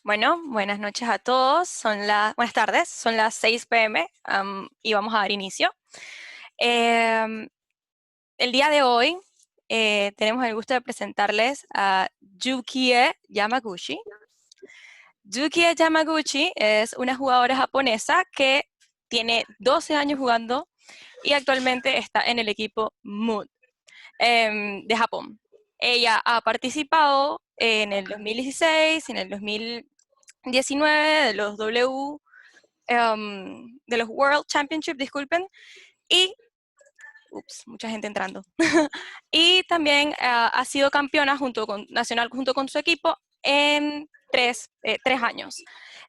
Bueno, buenas noches a todos. Buenas tardes, son las 6 p.m. Y vamos a dar inicio. El día de hoy tenemos el gusto de presentarles a Yukie Yamaguchi. Yukie Yamaguchi es una jugadora japonesa que tiene 12 años jugando y actualmente está en el equipo Mood de Japón. Ella ha participado en el 2016, en el 2019, de los de los World Championship, disculpen, y mucha gente entrando. Y también ha sido campeona nacional junto con su equipo en tres años.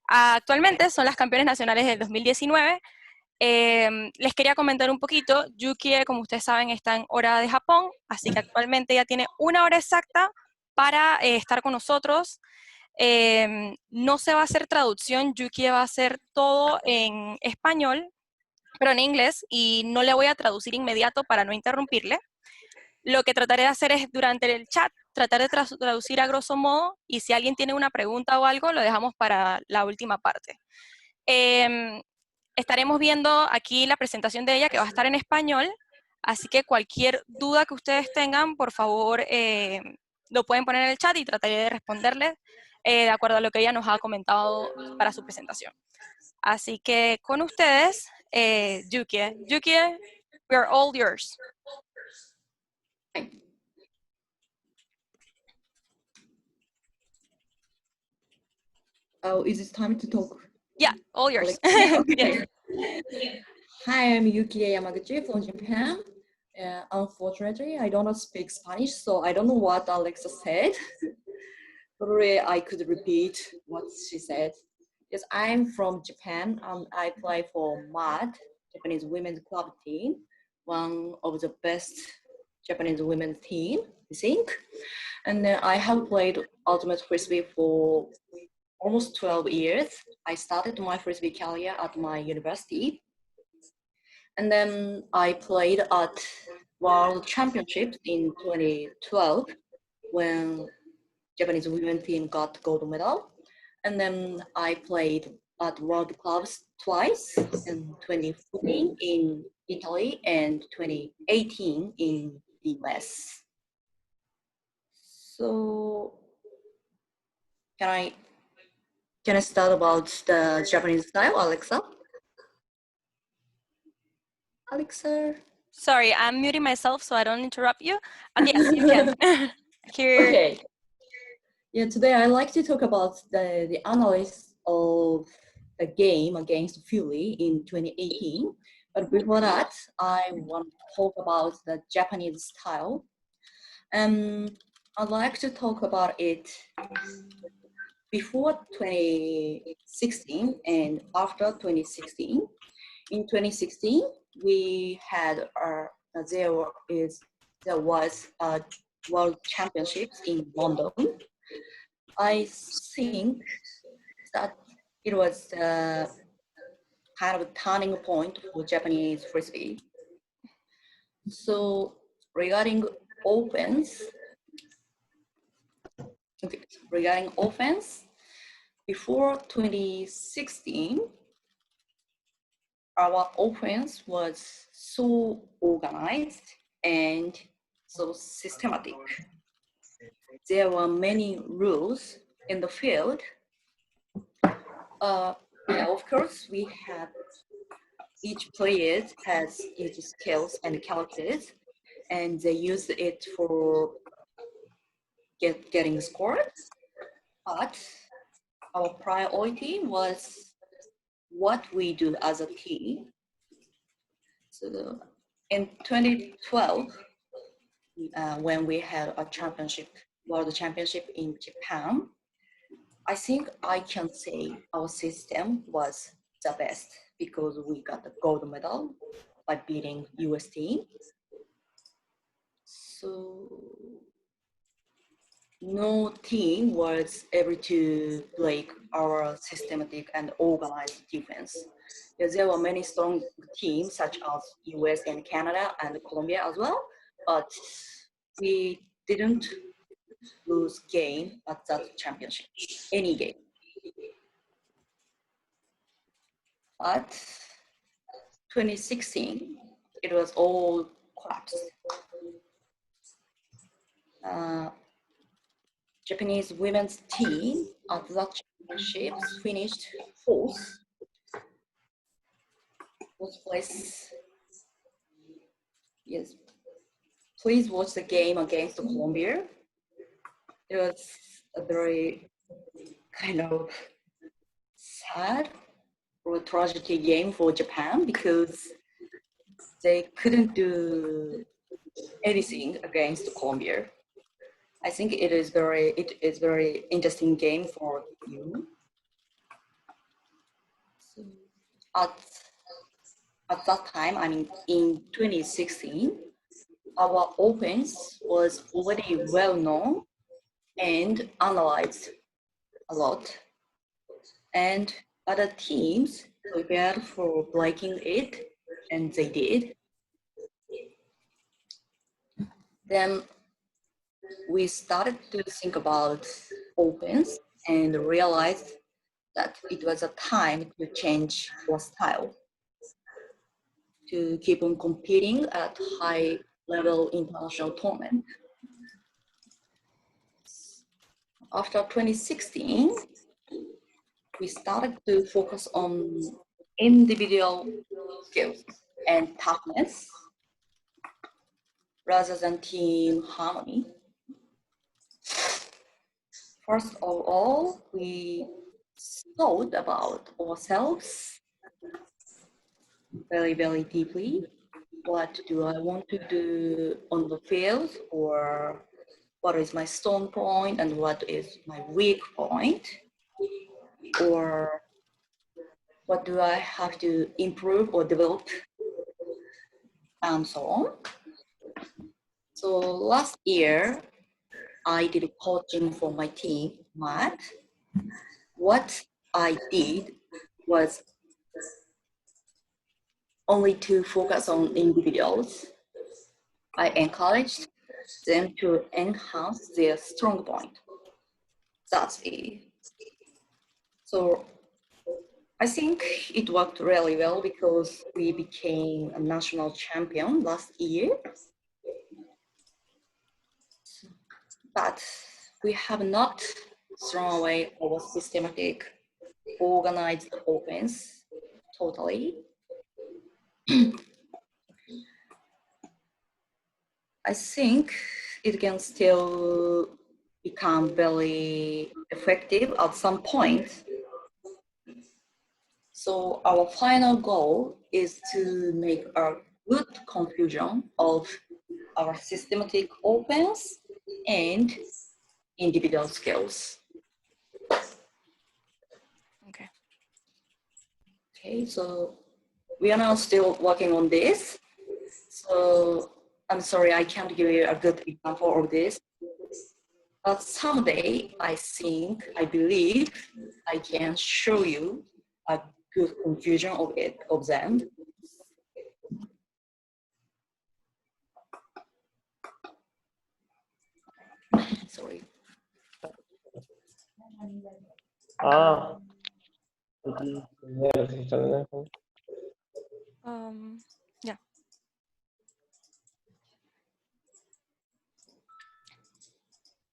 Actualmente son las campeones nacionales del 2019. Les quería comentar un poquito. Yukie, como ustedes saben, está en hora de Japón, así que actualmente ya tiene una hora exacta para estar con nosotros. No se va a hacer traducción, Yukie va a hacer todo en español, pero en inglés, y no le voy a traducir inmediato para no interrumpirle. Lo que trataré de hacer es, durante el chat, tratar de traducir a grosso modo, y si alguien tiene una pregunta o algo, lo dejamos para la última parte. Estaremos viendo aquí la presentación de ella, que va a estar en español, así que cualquier duda que ustedes tengan, por favor, lo pueden poner en el chat y trataré de responderles de acuerdo a lo que ella nos ha comentado para su presentación. Así que con ustedes, Yukie. Yukie, we are all yours. Oh, is it time to talk? Yeah, all yours. Okay. Hi, I'm Yukie Yamaguchi from Japan. Unfortunately, I don't speak Spanish, so I don't know what Alexa said. Probably I could repeat what she said. Yes, I'm from Japan. I play for MAD, Japanese Women's Club Team, one of the best Japanese women's team, I think. And I have played Ultimate Frisbee for almost 12 years. I started my Frisbee career at my university. And then I played at World Championships in 2012 when Japanese women's team got gold medal. And then I played at World Clubs twice in 2014 in Italy and 2018 in the US. So can I start about the Japanese style, Alexa? Alexa? Sorry, I'm muting myself so I don't interrupt you. Yes, you can. Here. Okay. Yeah, today I'd like to talk about the analysis of the game against Philly in 2018. But before that, I want to talk about the Japanese style. I'd like to talk about it before 2016 and after 2016. In 2016, we had there was a World Championships in London. I think that it was kind of a turning point for Japanese Frisbee. So regarding offense, before 2016, our offense was so organized and so systematic. There were many rules in the field. Of course, we had each player has each skills and characters, and they use it for getting scores. But our priority was what we do as a team. So in 2012, when we had a World Championship in Japan, I think I can say our system was the best because we got the gold medal by beating US team. So no team was able to break our systematic and organized defense. There were many strong teams such as US and Canada and Colombia as well, but we didn't lose game at that championship, any game. But 2016, it was all collapsed. Japanese women's team at that championships finished fourth place. Yes. Please watch the game against Colombia. It was a very kind of sad or tragic game for Japan because they couldn't do anything against Colombia. I think it is very interesting game for you. So at that time, I mean, in 2016, our offense was already well known and analyzed a lot, and other teams prepared for breaking it, and they did. Then we started to think about offense and realized that it was a time to change our style, to keep on competing at high level international tournament. After 2016, we started to focus on individual skills and toughness rather than team harmony. First of all, we thought about ourselves very, very deeply. What do I want to do on the field, or what is my strong point and what is my weak point, or what do I have to improve or develop, and so on. So last year, I did coaching for my team, Matt. What I did was only to focus on individuals. I encouraged them to enhance their strong point. That's it. So I think it worked really well because we became a national champion last year. But we have not thrown away our systematic, organized offense totally. I think it can still become very effective at some point. So our final goal is to make a good confusion of our systematic offense and individual skills. Okay, so we are now still working on this. So I'm sorry, I can't give you a good example of this. But someday, I believe I can show you a good confusion of them. Sorry. Yeah.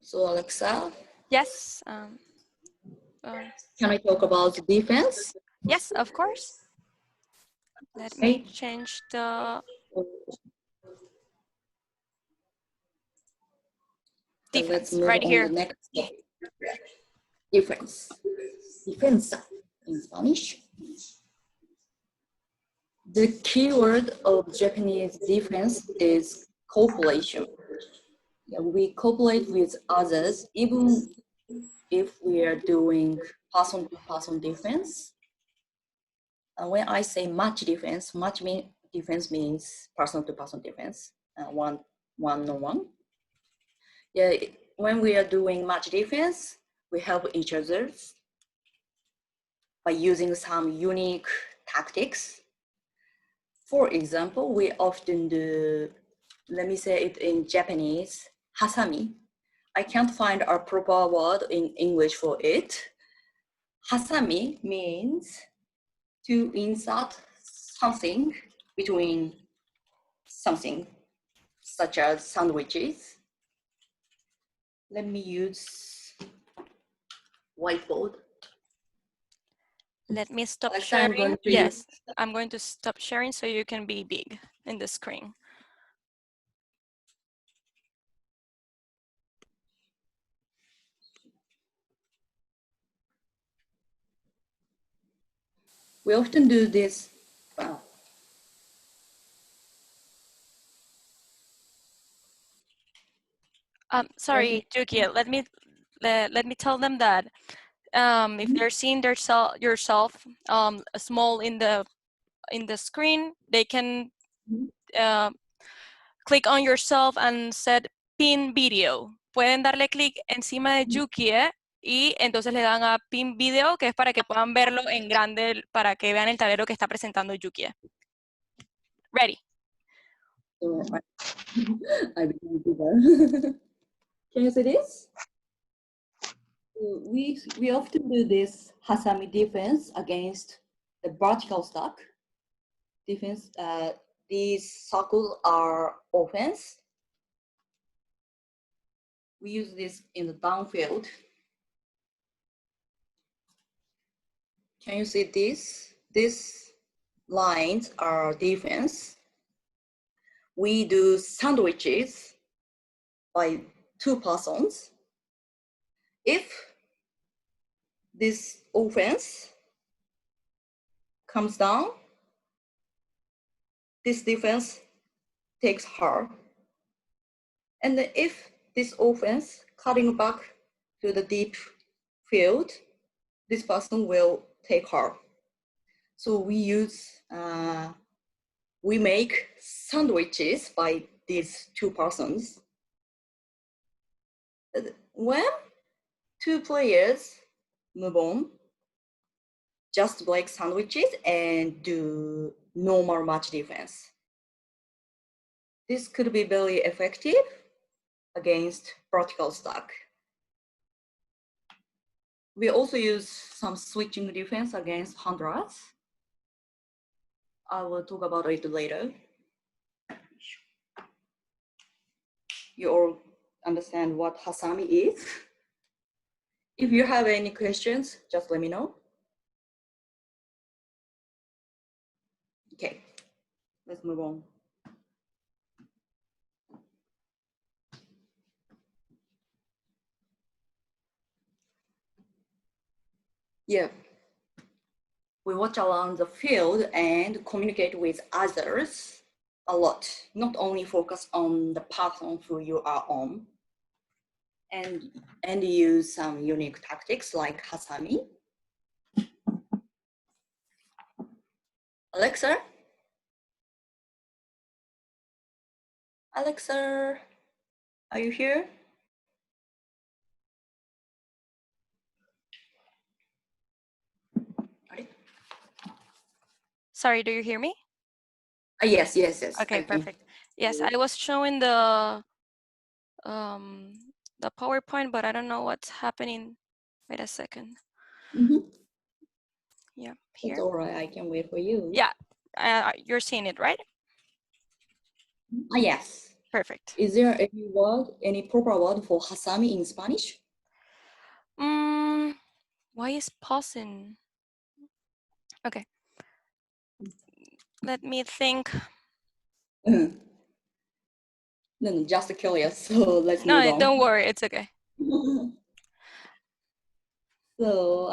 So Alexa? Yes. Can I talk about defense? Yes, of course. Let me change the defense right here. The next step. Defense. Defensa in Spanish. The key word of Japanese defense is cooperation. Yeah, we cooperate with others even if we are doing person-to-person defense. And when I say match defense means person-to-person defense, one-on-one. Yeah, when we are doing match defense, we help each other by using some unique tactics. For example, we often do, let me say it in Japanese, hasami. I can't find a proper word in English for it. Hasami means to insert something between something, such as sandwiches. Let me use whiteboard. Let me stop Alexa, sharing. Yes, I'm going to stop sharing so you can be big in the screen. We often do this. Sorry, Yukie, let me tell them that if they're seeing yourself small in the screen, they can click on yourself and set pin video. Pueden darle clic encima de Yukie y entonces le dan a pin video, que es para que puedan verlo en grande, para que vean el tablero que está presentando Yukie. Ready. I became bigger. Can you see this? We often do this hasami defense against the vertical stack defense. These circles are offense. We use this in the downfield. Can you see this? These lines are defense. We do sandwiches by 2 persons. If this offense comes down, this defense takes her. And if this offense cutting back to the deep field, this person will take her. So we make sandwiches by these 2 persons. When 2 players move on, just break sandwiches and do normal match defense. This could be very effective against vertical stack. We also use some switching defense against handlers. I will talk about it later. You all understand what hasami is? If you have any questions, just let me know. Okay, let's move on. Yeah, we watch around the field and communicate with others a lot, not only focus on the person who you are on, and use some unique tactics like hasami. Alexa? Alexa, are you here? Sorry, do you hear me? Yes. Okay, perfect. Yes, I was showing the PowerPoint, but I don't know what's happening. Wait a second. Yeah, here. It's all right, I can wait for you. Yeah, you're seeing it, right? Yes. Perfect. Is there any proper word for hasami in Spanish? Why is pausing? Okay. Let me think. No, just curious. So let's move on. No, don't worry, it's okay. So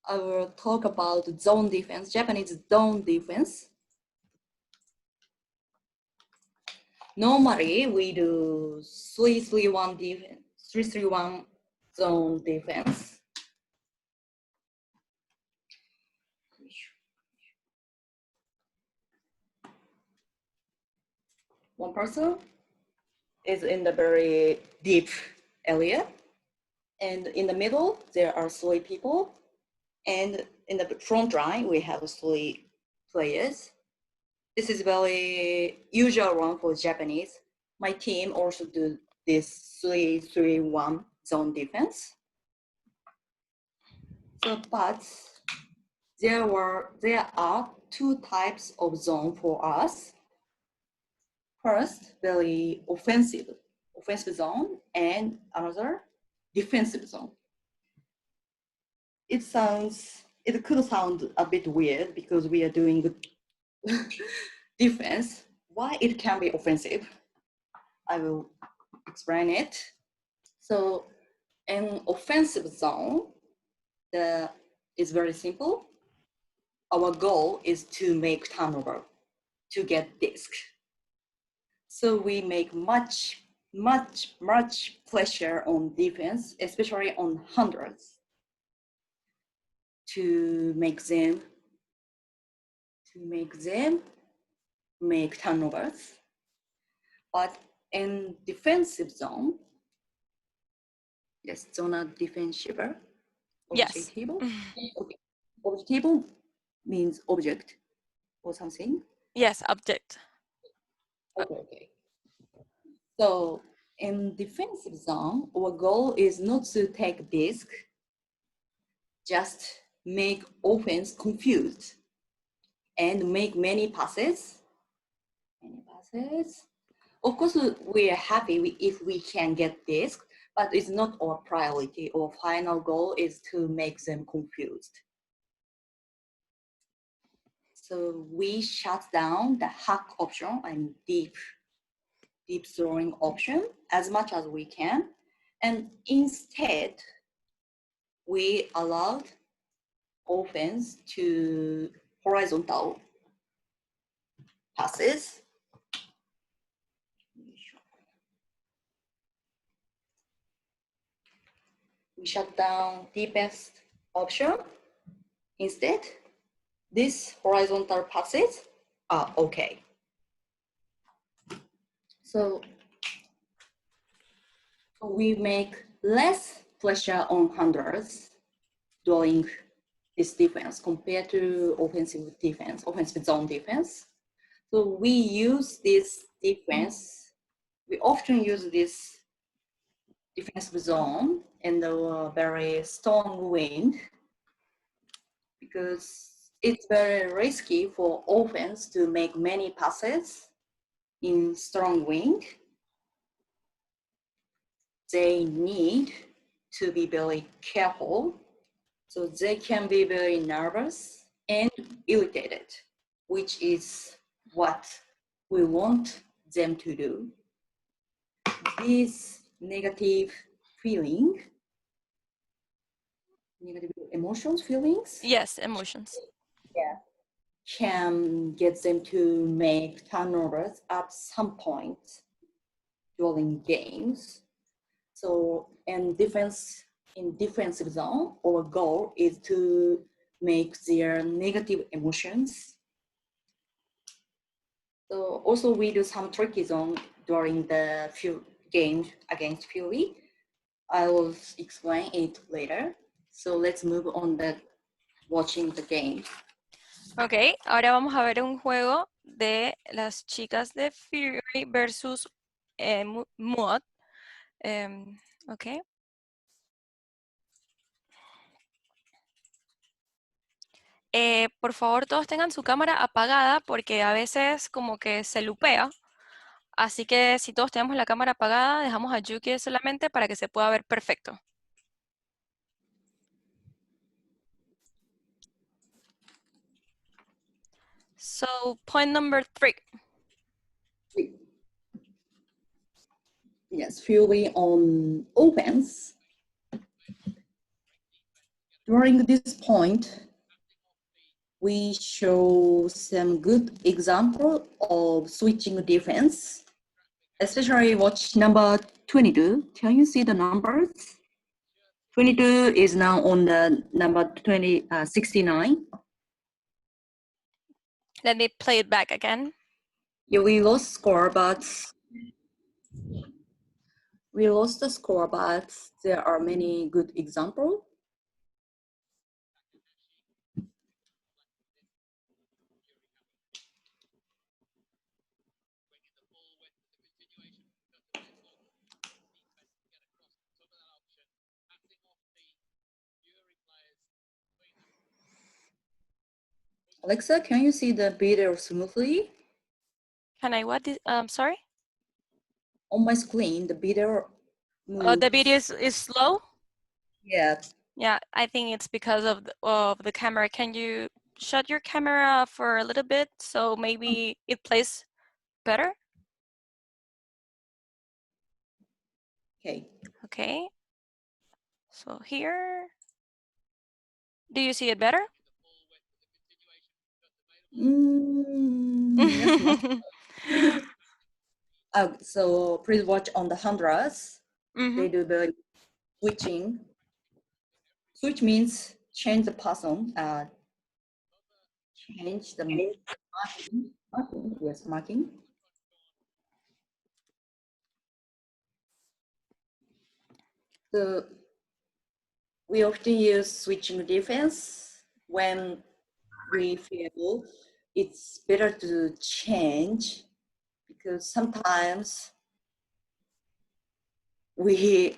I will talk about zone defense, Japanese zone defense. Normally we do 3-3-1 defense, 3-3-1 zone defense. One person is in the very deep area. And in the middle, there are 3 people. And in the front line, we have 3 players. This is very usual one for Japanese. My team also do this 3-3-1 zone defense. So, but there are 2 types of zone for us. First, very offensive zone, and another defensive zone. It could sound a bit weird because we are doing defense. Why it can be offensive? I will explain it. So, an offensive zone is very simple. Our goal is to make turnover, to get disc. So we make much pressure on defense, especially on hundreds, to make them make turnovers. But in defensive zone, yes, zona defensiva. Yes. Okay. Objetivo means object or something. Yes, object. Okay. So in defensive zone, our goal is not to take disc, just make offense confused and make many passes. Of course, we are happy if we can get disc, but it's not our priority. Our final goal is to make them confused. So we shut down the hack option and deep throwing option as much as we can. And instead, we allowed offense to horizontal passes. We shut down deepest option. Instead, these horizontal passes are okay. So we make less pressure on handlers during this defense compared to offensive zone defense. So we use this defense. We often use this defensive zone in the very strong wind because it's very risky for offense to make many passes in strong wind. They need to be very careful. So they can be very nervous and irritated, which is what we want them to do. These negative feelings? Yes, emotions. Yeah. Can get them to make turnovers at some point during games. So in defensive zone, our goal is to make their negative emotions. So also we do some tricky zone during the games against Fury. I will explain it later. So let's move on to watching the game. Ok, ahora vamos a ver un juego de las chicas de Fury versus Mod. Ok. Por favor, todos tengan su cámara apagada porque a veces como que se lupea. Así que si todos tenemos la cámara apagada, dejamos a Yukie solamente para que se pueda ver perfecto. So, point number 3. Yes, Fury on offense. During this point, we show some good example of switching defense, especially watch number 22. Can you see the numbers? 22 is now on the number 69. Let me play it back again. Yeah, we lost score, but We lost the score, but there are many good examples. Alexa, can you see the video smoothly? Can I what? Sorry? On my screen, the video moves. The video is slow? Yeah. Yeah, I think it's because of the camera. Can you shut your camera for a little bit so maybe it plays better? Okay. Okay. So here, do you see it better? Yes, much. So please watch on the hundreds. They do the switching. Switch means change the person. Change the marking. Yes, marking. So we often use switching defense when we feel it's better to change, because sometimes we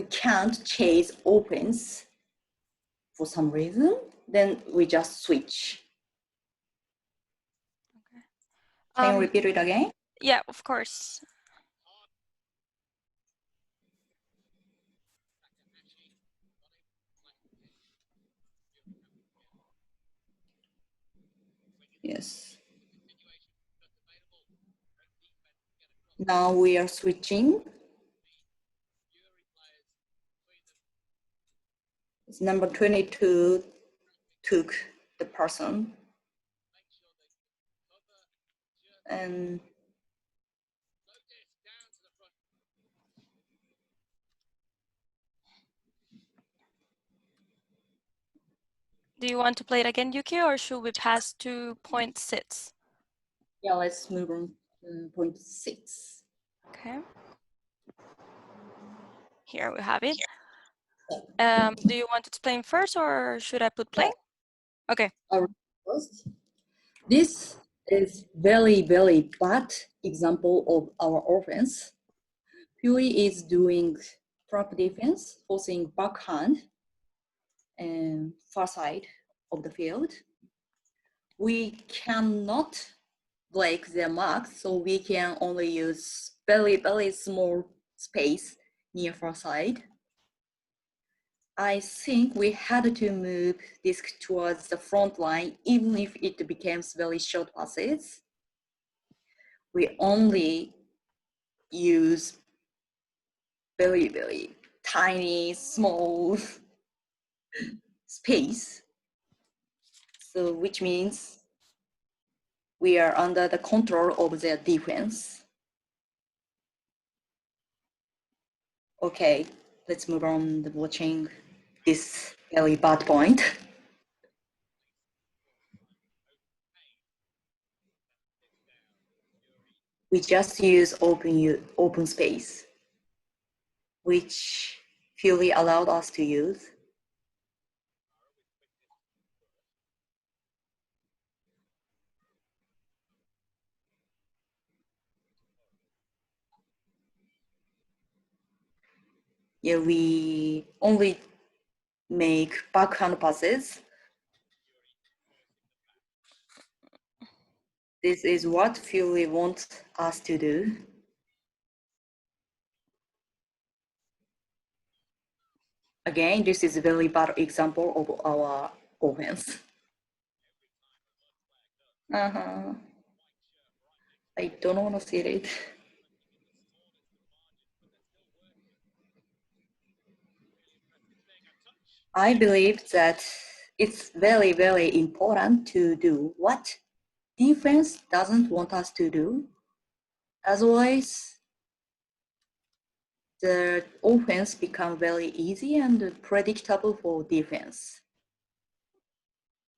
can't chase opens for some reason, then we just switch. Okay. Can you repeat it again? Yeah, of course. Yes. Now we are switching. It's number 22 took the person. And Do you want to play it again, Yuki, or should we pass to point 6? yeah, let's move on to point 6. Okay. Here we have it. Do you want to explain first, or should I put play? Okay. First, this is very, very bad example of our offense. Pui is doing trap defense, forcing backhand and far side of the field. We cannot break their mark, so we can only use very, very small space near far side. I think we had to move this towards the front line, even if it becomes very short passes. We only use very, very tiny, small space. So which means we are under the control of their defense. Okay, let's move on to watching this very bad point. We just use open space, which Fury allowed us to use. Yeah, we only make backhand passes. This is what Fury wants us to do. Again, this is a very bad example of our offense. I don't want to see it. I believe that it's very, very important to do what defense doesn't want us to do. Otherwise, the offense becomes very easy and predictable for defense.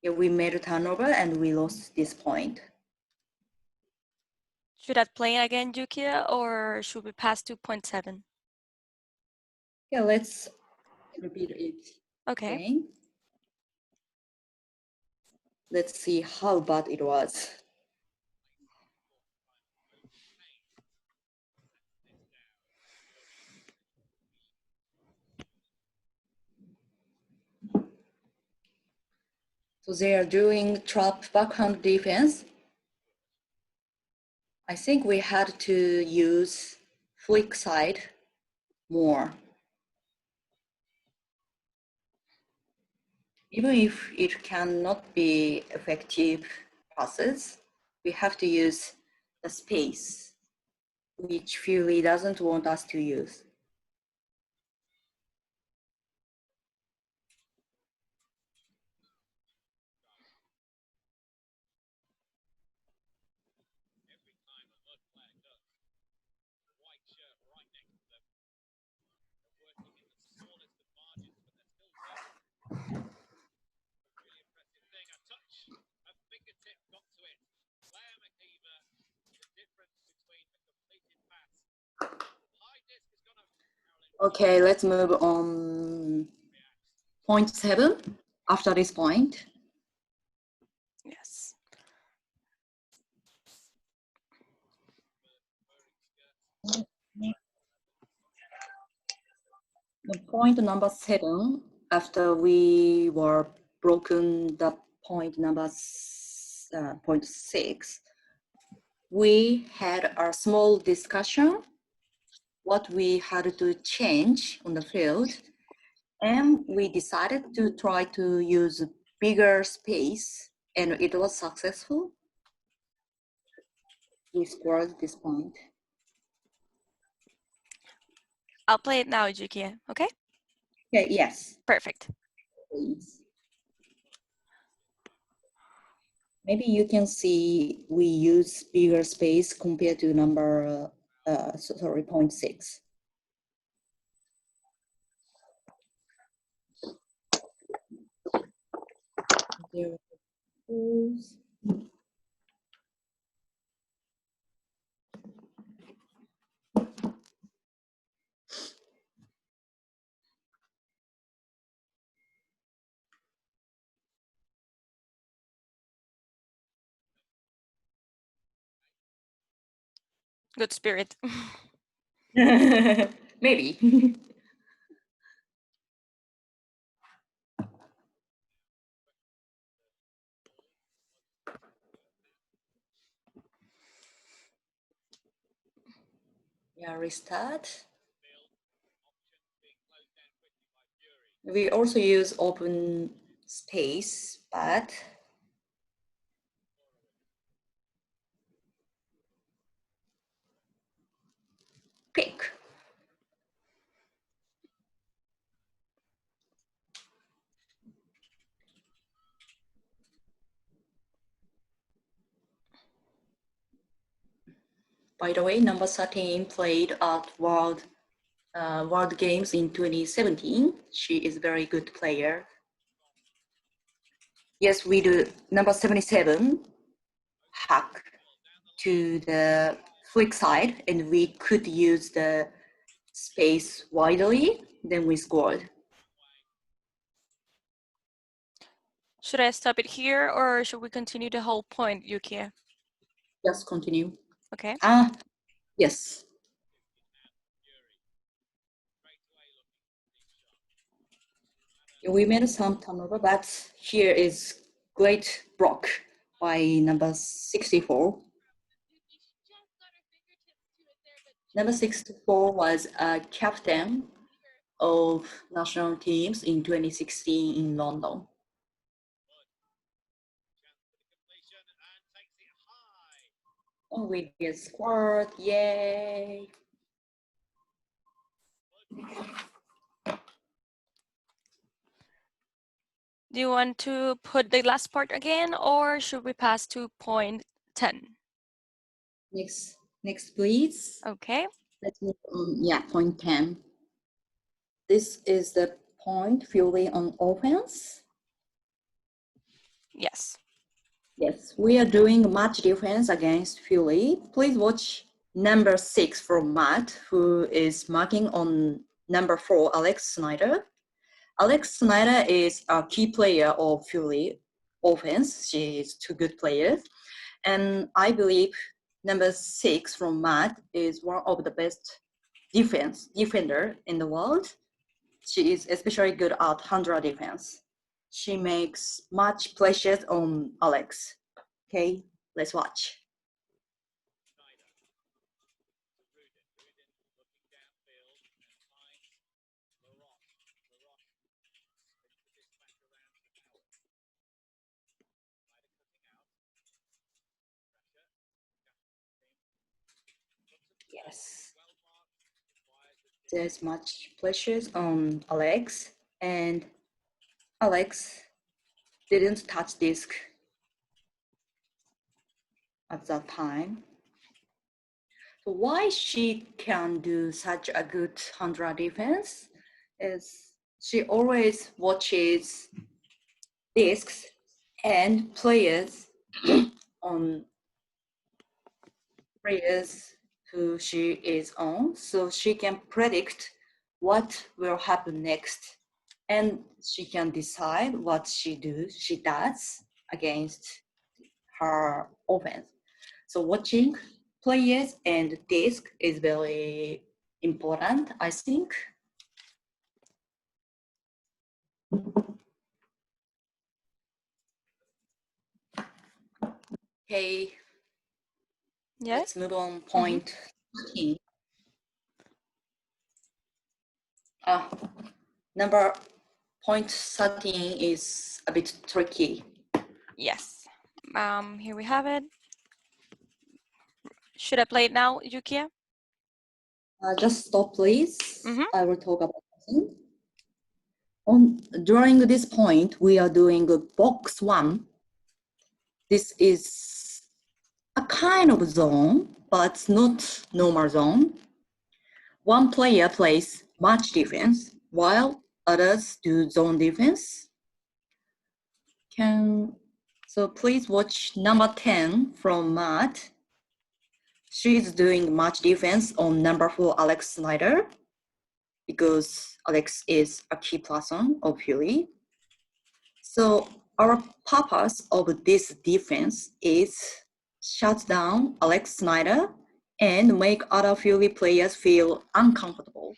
Yeah, we made a turnover and we lost this point. Should I play again, Yuki, or should we pass to point 7? Yeah, let's repeat it Okay. again. Let's see how bad it was. So they are doing trap backhand defense. I think we had to use flick side more. Even if it cannot be effective passes, we have to use the space, which Fury doesn't want us to use. Okay, let's move on. Point 7 after this point. Yes. The point number 7, after we were broken the point number point 6, we had a small discussion what we had to change on the field, and we decided to try to use bigger space, and it was successful. We scored this point. I'll play it now, Yukie. Okay? Okay, yes. Perfect. Please. Maybe you can see we use bigger space compared to number, point 6. There goes. Good spirit. Maybe. Yeah, restart. We also use open space, but pick. By the way, number 13 played at World Games in 2017. She is a very good player. Yes, we do. Number 77 hack to the flick side, and we could use the space widely, then we scored. Should I stop it here or should we continue the whole point, Yukie? Just continue. Okay. Yes. We made some turnover, but here is great block by number 64. Number 64 was a captain of national teams in 2016 in London. Oh, we get scored, yay! Do you want to put the last part again or should we pass to point 10? Next please. Okay. Let's move on, yeah, point 10. This is the point purely on offense. Yes. Yes, we are doing match defense against Philly. Please watch number 6 from Matt, who is marking on number 4, Alex Snyder. Alex Snyder is a key player of Philly offense. She is two good players. And I believe number 6 from Matt is one of the best defender in the world. She is especially good at 100 defense. She makes much pleasures on Alex. Okay, let's watch. Yes. There's much pleasures on Alex, and Alex didn't touch disc at that time. So why she can do such a good 100 defense is she always watches discs and players on players who she is on, so she can predict what will happen next, and she can decide what she does against her offense. So watching players and disc is very important, I think. Okay, Yes. let's move on point 13. Number point 13 is a bit tricky. Yes. Here we have it. Should I play it now, Yukie? Just stop, please. Mhm. I will talk about something. During this point, we are doing a box 1. This is a kind of zone, but not normal zone. One player plays match defense, while others do zone defense. So please watch number 10 from Matt. She's doing match defense on number 4, Alex Snyder, because Alex is a key person of Fury. So our purpose of this defense is shut down Alex Snyder and make other Fury players feel uncomfortable.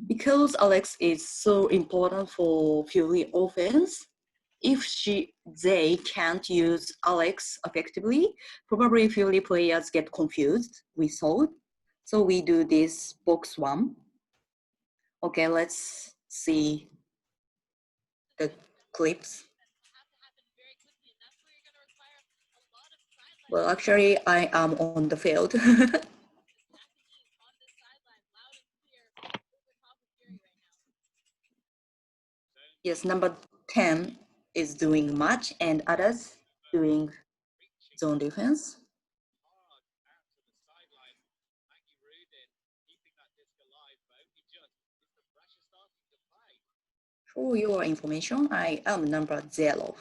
Because Alex is so important for Fury offense, if they can't use Alex effectively, probably Fury players get confused, we thought. So we do this box 1. Okay, let's see the clips. Well, actually, I am on the field. Yes, number 10 is doing match and others doing zone defense. For your information, I am number 0.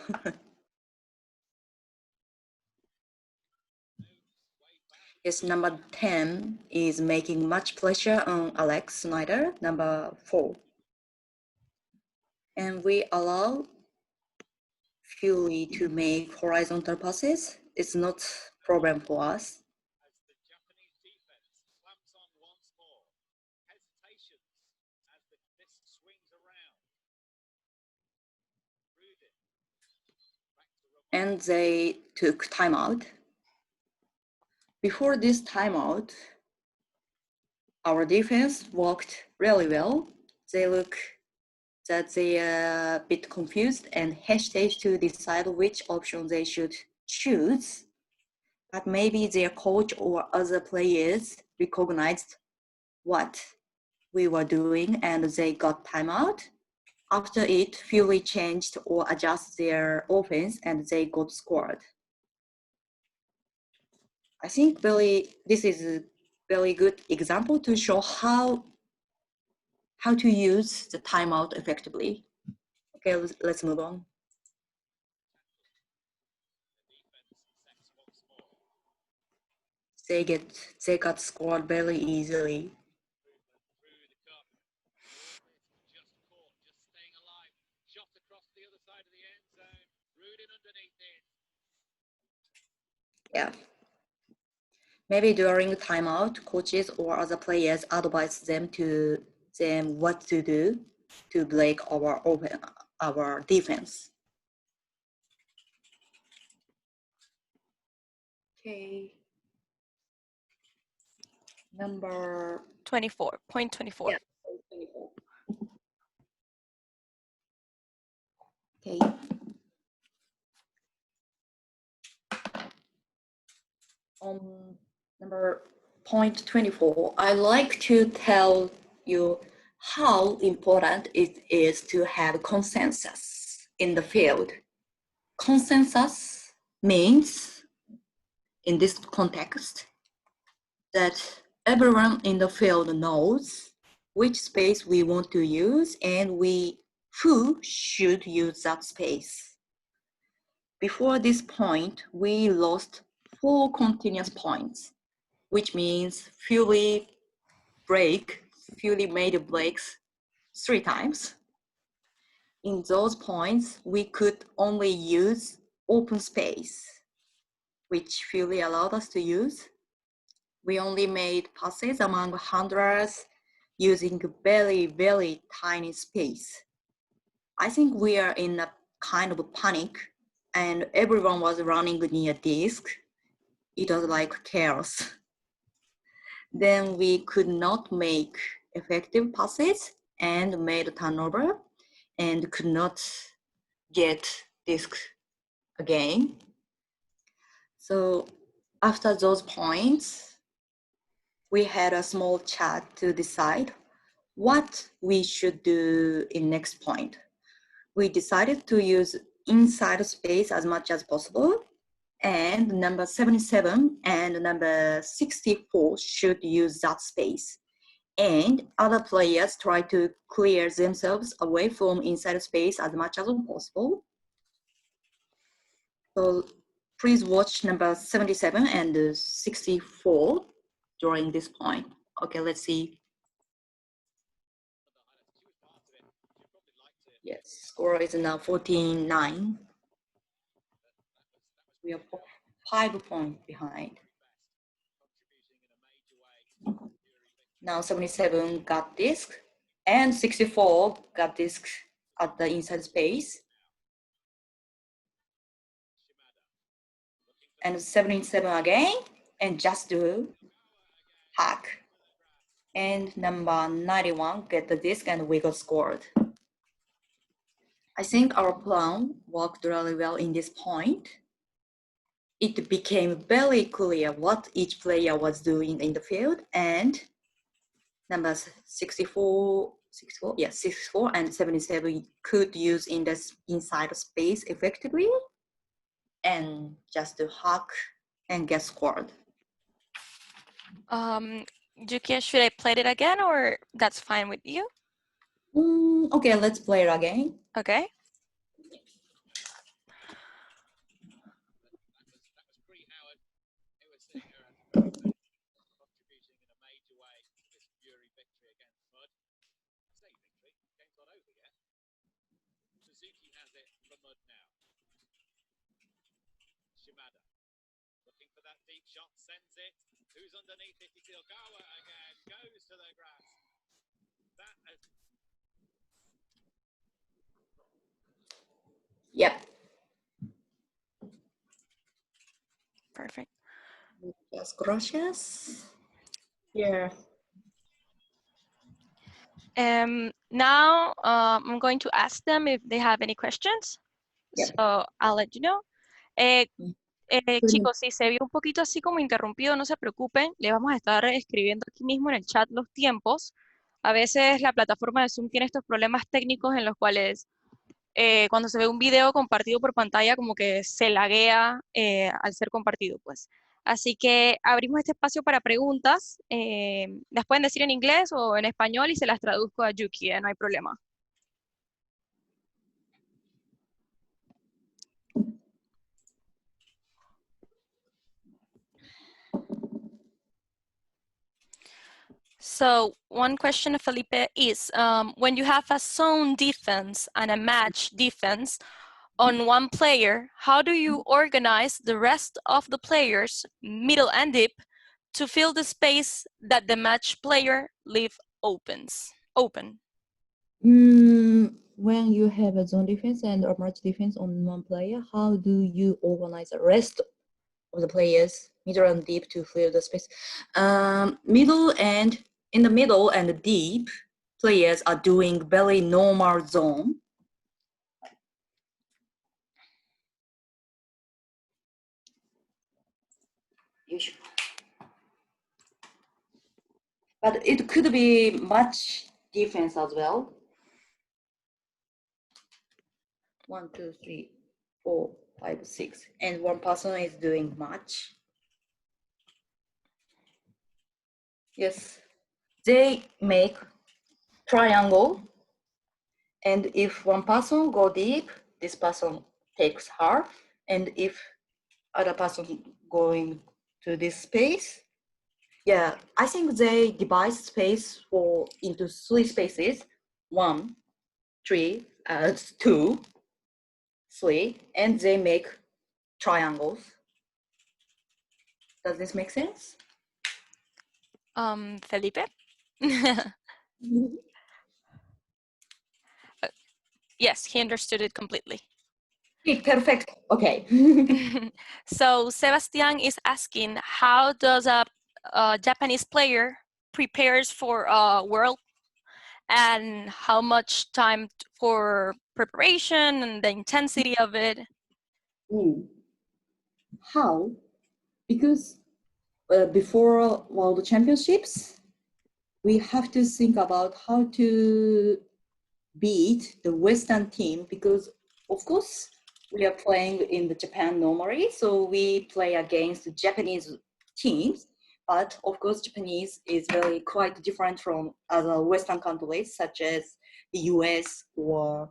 Yes, number 10 is making much pressure on Alex Snyder, number 4. And we allow Fury to make horizontal passes. It's not a problem for us. And they took timeout. Before this timeout, our defense worked really well. They look that they are a bit confused and hesitate to decide which option they should choose. But maybe their coach or other players recognized what we were doing and they got timeout. After it, Fury changed or adjusted their offense and they got scored. I think this is a very good example to show how to use the timeout effectively. Okay, let's move on. They got scored very easily. Yeah. Maybe during timeout, coaches or other players advise them what to do to break our defense. Okay. Number 24, point 24. Yeah, 24. Okay. Number point 24, I like to tell you how important it is to have consensus in the field. Consensus means, in this context, that everyone in the field knows which space we want to use and who should use that space. Before this point, we lost 4 continuous points, which means Fury made breaks 3 times. In those points, we could only use open space, which Fury allowed us to use. We only made passes among handlers using very, very tiny space. I think we are in a kind of panic and everyone was running near disc. It was like chaos. Then we could not make effective passes and made turnover and could not get disc again. So after those points, we had a small chat to decide what we should do in next point. We decided to use inside space as much as possible, and number 77 and number 64 should use that space. And other players try to clear themselves away from inside space as much as possible. So please watch number 77 and 64 during this point. Okay, let's see. Yes, score is now 14-9. We are 5 points behind. Now 77 got disc and 64 got disc at the inside space. And 77 again, and just do hack. And number 91 get the disc and we got scored. I think our plan worked really well in this point. It became very clear what each player was doing in the field, and numbers 64 and 77 could use in this inside space effectively and just to hack and get scored. Yukie, should I play it again or that's fine with you? Okay, let's play it again. Okay. Looking for that deep shot, sends it. Who's underneath it? It's Ogawa again. Goes to the grass. That is... Yep. Perfect. Yes, gracias. Yeah. Now I'm going to ask them if they have any questions. Yep. So I'll let you know. Chicos, si se vio un poquito así como interrumpido, no se preocupen. Le vamos a estar escribiendo aquí mismo en el chat los tiempos. A veces la plataforma de Zoom tiene estos problemas técnicos en los cuales cuando se ve un video compartido por pantalla como que se laguea al ser compartido, pues. Así que abrimos este espacio para preguntas. Las pueden decir en inglés o en español y se las traduzco a Yukie, no hay problema. So one question, Felipe, is when you have a zone defense and a match defense, on one player, how do you organize the rest of the players, middle and deep, to fill the space that the match player leave open? When you have a zone defense and a match defense on one player, how do you organize the rest of the players, middle and deep, to fill the space? In the middle and deep, players are doing very normal zone. But it could be match defense as well. 1, 2, 3, 4, 5, 6, and one person is doing match. Yes, they make triangle, and if one person go deep, this person takes her, and if other person going to this space, yeah, I think they divide space into 3 spaces, 1, 3, 2, 3, and they make triangles. Does this make sense? Felipe? Yes, he understood it completely. Perfect. Okay. So Sebastian is asking, how does a Japanese player prepares for a world, and how much time for preparation and the intensity of it? How? Because before World Championships, we have to think about how to beat the Western team, because of course we are playing in the Japan normally, so we play against Japanese teams, but of course Japanese is very quite different from other Western countries such as the US or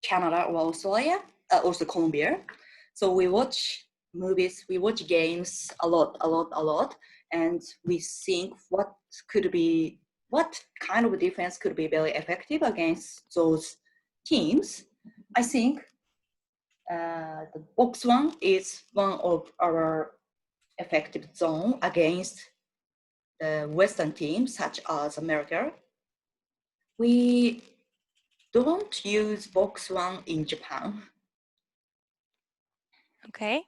Canada or Australia, also Colombia. So we watch movies, we watch games a lot, and we think what kind of defense could be very effective against those teams. I think the box one is one of our effective zone against the Western teams such as America. We don't use box one in Japan. Okay.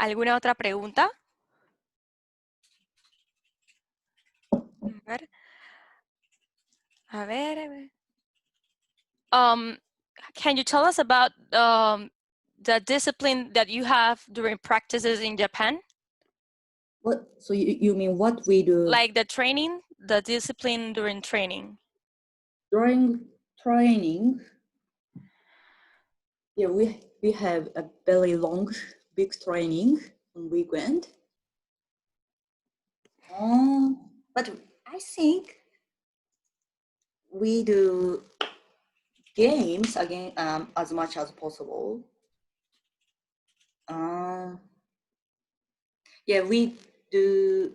¿Alguna otra pregunta? A ver. Can you tell us about the discipline that you have during practices in Japan? What? So you mean what we do? Like the training, the discipline during training. During training, yeah, we have a very long, big training on weekend. But I think we do games again as much as possible. Yeah, we do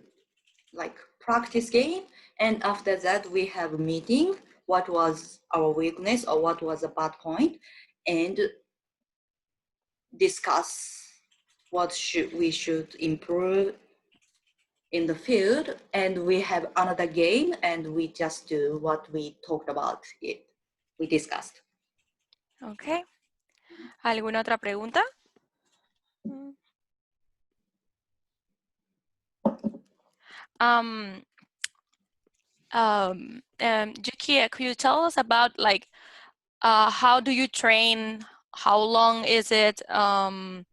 like practice game, and after that we have a meeting. What was our weakness or what was a bad point, and discuss what we should improve in the field. And we have another game, and we just do what we talked about. We discussed. Okay. ¿Alguna otra pregunta? Yukie, could you tell us about like how do you train? How long is it? You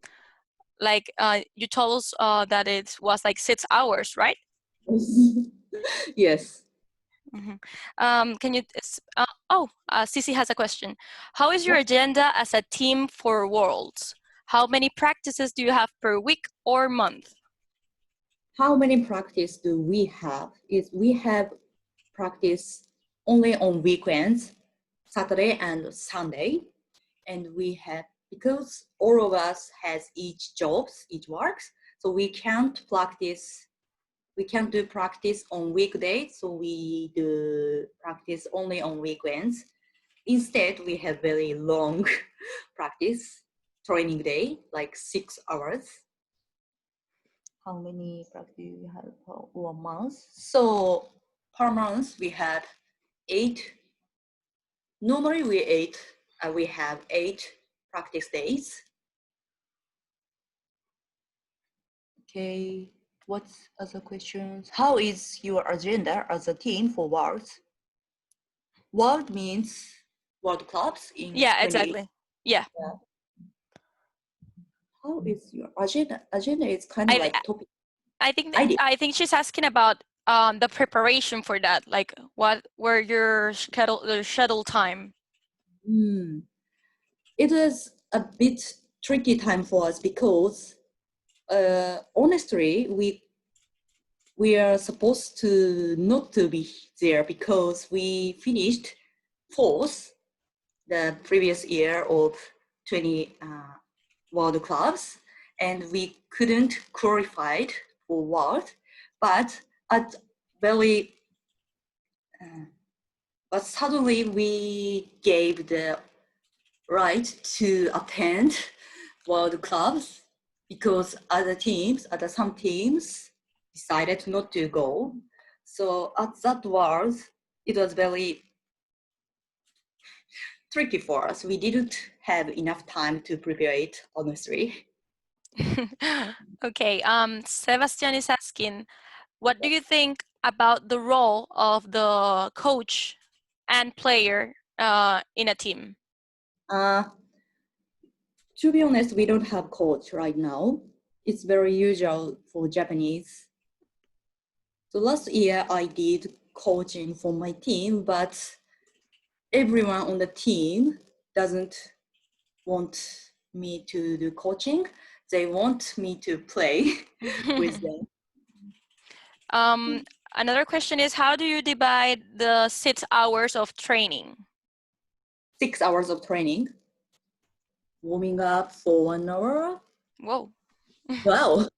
told us that it was like 6 hours, right? Yes. Can you? Cici has a question. How is your agenda as a team for Worlds? How many practices do you have per week or month? How many practice do we have? We have practice only on weekends, Saturday and Sunday, and we have, because all of us has each works, so we can't do practice on weekdays, so we do practice only on weekends. Instead, we have very long practice training day, like 6 hours. How many practice we have per 1 month? So per month we had 8. Normally we have 8 practice days. Okay, what's other questions? How is your agenda as a team for Worlds? World means World Clubs in Yeah, 20. exactly. Yeah. How is your agenda? Agenda is kind of like topic. I think Idea. I think she's asking about the preparation for that. Like, what were your schedule time? It was a bit tricky time for us because honestly, we are supposed to not to be there because we finished 4th the previous year of 20 World Clubs, and we couldn't qualify for World, but at very but suddenly we gave the right to attend World Clubs because some teams decided not to go. So at that World, it was very tricky for us. We didn't have enough time to prepare it, honestly. Okay. Sebastian is asking, what do you think about the role of the coach and player in a team? To be honest, we don't have coach right now. It's very usual for Japanese. So last year I did coaching for my team, but everyone on the team doesn't want me to do coaching. They want me to play with them. Another question is, how do you divide the 6 hours of training? 6 hours of training, warming up for 1 hour. Whoa. Wow.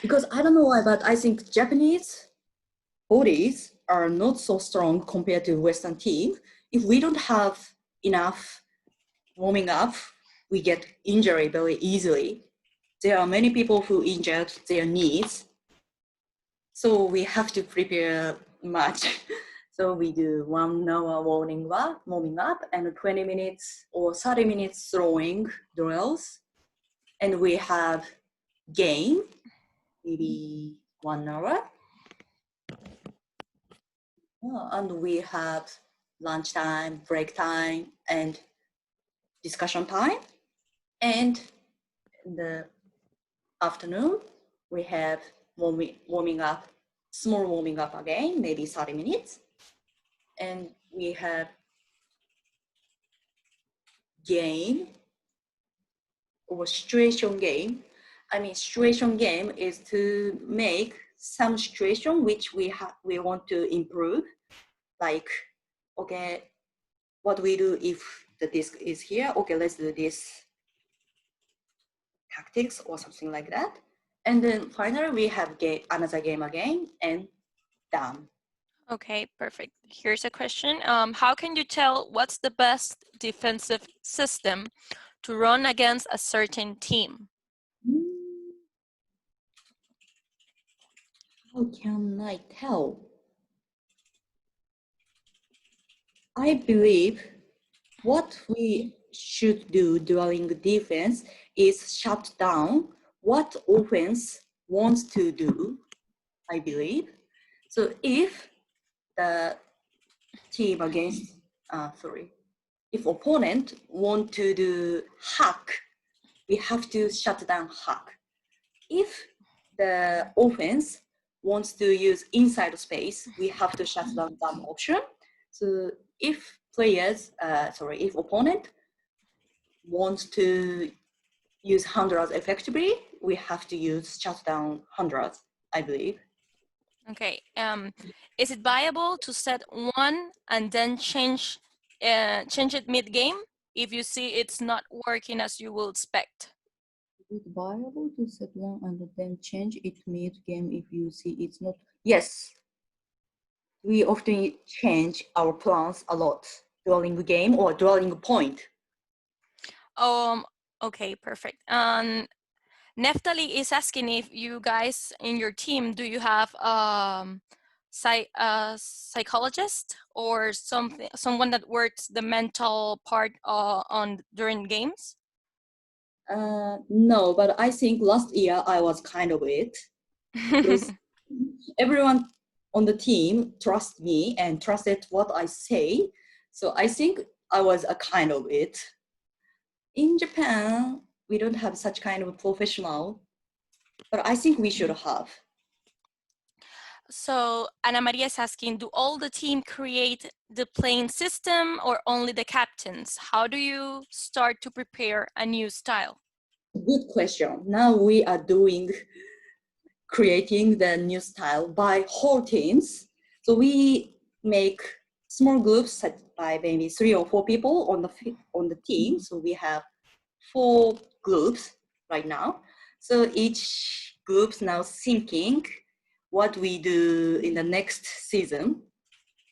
Because I don't know why, but I think Japanese bodies are not so strong compared to Western team. If we don't have enough warming up, we get injury very easily. There are many people who injured their knees, so we have to prepare much. So we do 1 hour warming up, and 20 minutes or 30 minutes throwing drills, and we have game, maybe 1 hour. And we have lunchtime, break time, and discussion time. And in the afternoon, we have warming up, small warming up again, maybe 30 minutes. And we have game or situation game. I mean, situation game is to make some situation which we want to improve. Like, okay, what we do if the disc is here? Okay, let's do this tactics or something like that. And then finally we have another game again and done. Okay, perfect. Here's a question. How can you tell what's the best defensive system to run against a certain team? How can I tell? I believe what we should do during defense is shut down what offense wants to do, I believe. So if the team against, if opponent want to do hack, we have to shut down hack. If the offense wants to use inside space, we have to shut down that option. So if if opponent wants to use hundreds effectively, we have to use shut down hundreds, I believe. Okay. Is it viable to set one and then change it mid-game if you see it's not working as you will expect? Is it viable to set one and then change it mid-game if you see it's not? Yes. We often change our plans a lot. dwelling game or dwelling point. Okay, perfect. Neftali is asking if you guys in your team, do you have psychologist or someone that works the mental part on during games? No, but I think last year I was kind of it. Because everyone on the team trusts me and trusted what I say. So I think I was a kind of it. In Japan, we don't have such kind of professional, but I think we should have. So Ana Maria is asking, do all the team create the playing system or only the captains? How do you start to prepare a new style? Good question. Now we are creating the new style by whole teams. So we make small groups set by maybe 3 or 4 people on the team. So we have 4 groups right now. So each group's now thinking what we do in the next season.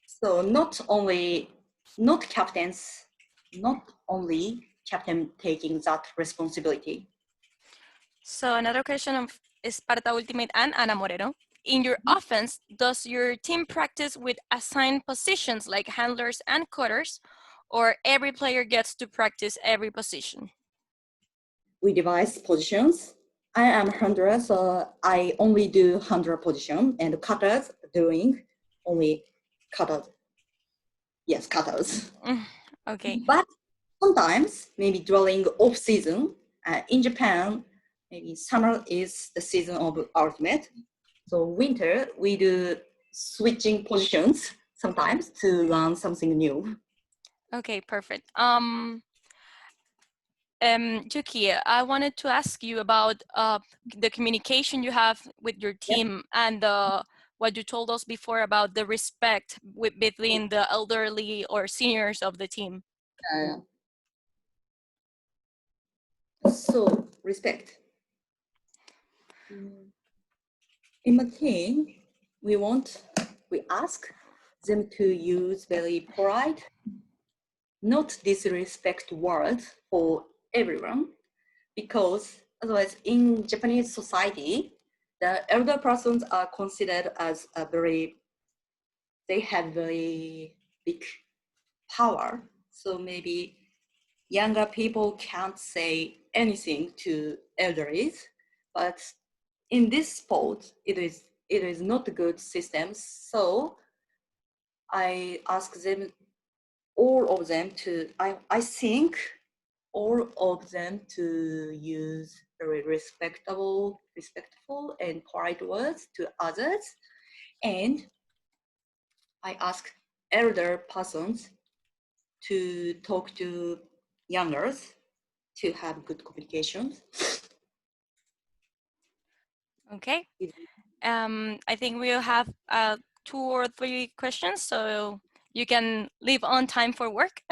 So not only captain taking that responsibility. So another question of Sparta Ultimate and Ana Moreno. In your offense, does your team practice with assigned positions like handlers and cutters, or every player gets to practice every position? We devise positions. I am handler, so I only do handler position, and cutters doing only cutters. Yes, cutters. Okay. But sometimes, maybe during off season, in Japan, maybe summer is the season of ultimate. So winter, we do switching positions sometimes to learn something new. Okay, perfect. Yukie, I wanted to ask you about the communication you have with your team and what you told us before about the respect between the elderly or seniors of the team. So respect. In my team, we ask them to use very polite, not disrespect words for everyone, because otherwise in Japanese society, the elder persons are considered as they have very big power. So maybe younger people can't say anything to elderlies, but in this sport, it is not a good system. So I ask them, I think all of them to use very respectful and polite words to others. And I ask elder persons to talk to youngers to have good communications. Okay. I think we'll have 2 or 3 questions, so you can leave on time for work.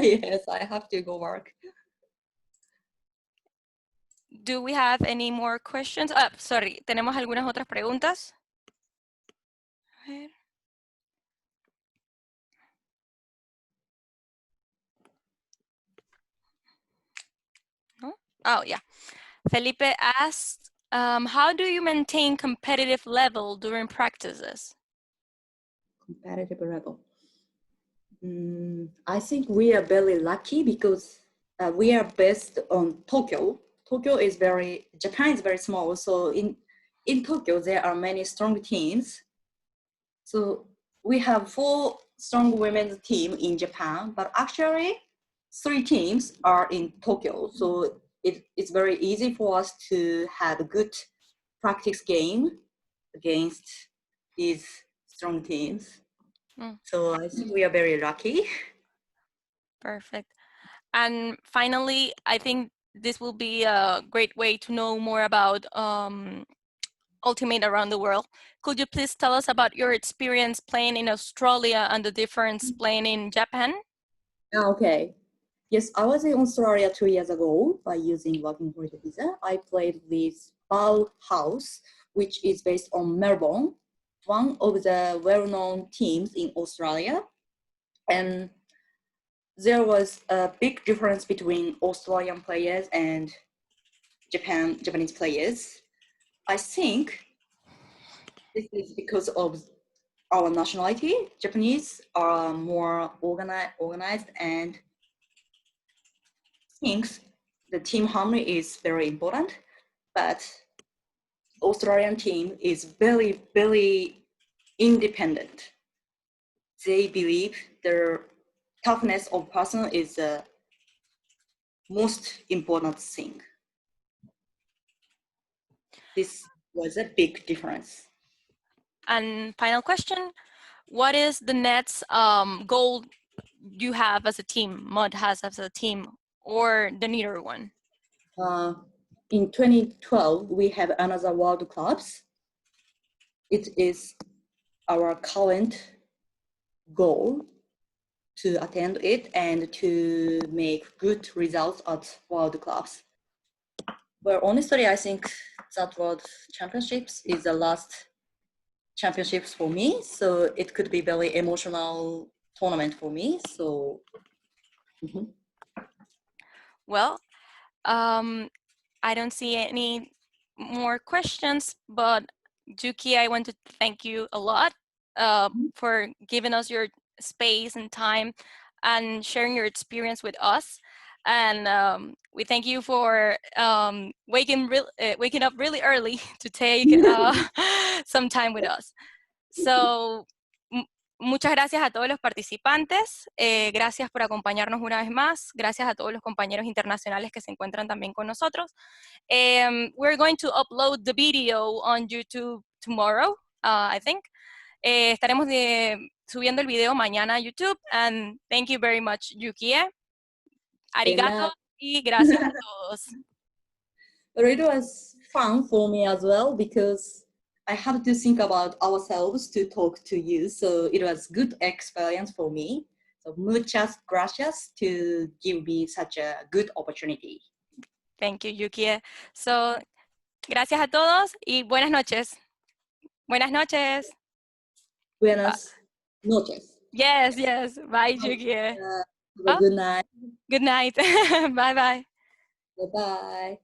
Yes, I have to go work. Do we have any more questions? Sorry, ¿tenemos algunas otras preguntas? A ver. No? Oh, yeah. Felipe asked, how do you maintain competitive level during practices? Competitive level. I think we are very lucky because we are based on Tokyo. Japan is very small. So in Tokyo, there are many strong teams. So we have 4 strong women's team in Japan, but actually 3 teams are in Tokyo. So it's very easy for us to have a good practice game against these strong teams. So I think we are very lucky. Perfect. And finally, I think this will be a great way to know more about Ultimate around the world. Could you please tell us about your experience playing in Australia and the difference playing in Japan? Okay. Yes, I was in Australia 2 years ago by using working holiday visa. I played with Bow House, which is based on Melbourne, one of the well-known teams in Australia. And there was a big difference between Australian players and Japanese players. I think this is because of our nationality. Japanese are more organized and thinks the team harmony is very important, but Australian team is very, very independent. They believe their toughness of person is the most important thing. This was a big difference. And final question, what is the next goal you have as a team, MUD has as a team, or the neither one? In 2012, we have another World Clubs. It is our current goal to attend it and to make good results at World Clubs. Well, honestly, I think that World Championships is the last championships for me, so it could be very emotional tournament for me. So, Well, I don't see any more questions, but Yukie, I want to thank you a lot for giving us your space and time and sharing your experience with us. And we thank you for waking up really early to take some time with us. So, muchas gracias a todos los participantes, gracias por acompañarnos una vez más, gracias a todos los compañeros internacionales que se encuentran también con nosotros. We're going to upload the video on YouTube tomorrow, I think. Estaremos subiendo el video mañana a YouTube, and thank you very much, Yukie. Arigato y gracias a todos. It was fun for me as well because I had to think about ourselves to talk to you. So it was good experience for me. So muchas gracias to give me such a good opportunity. Thank you, Yukie. So, gracias a todos y buenas noches. Buenas noches. Buenas noches. Yes, yes. Bye, Yukie. Have a good night. Good night. Bye-bye. Bye-bye.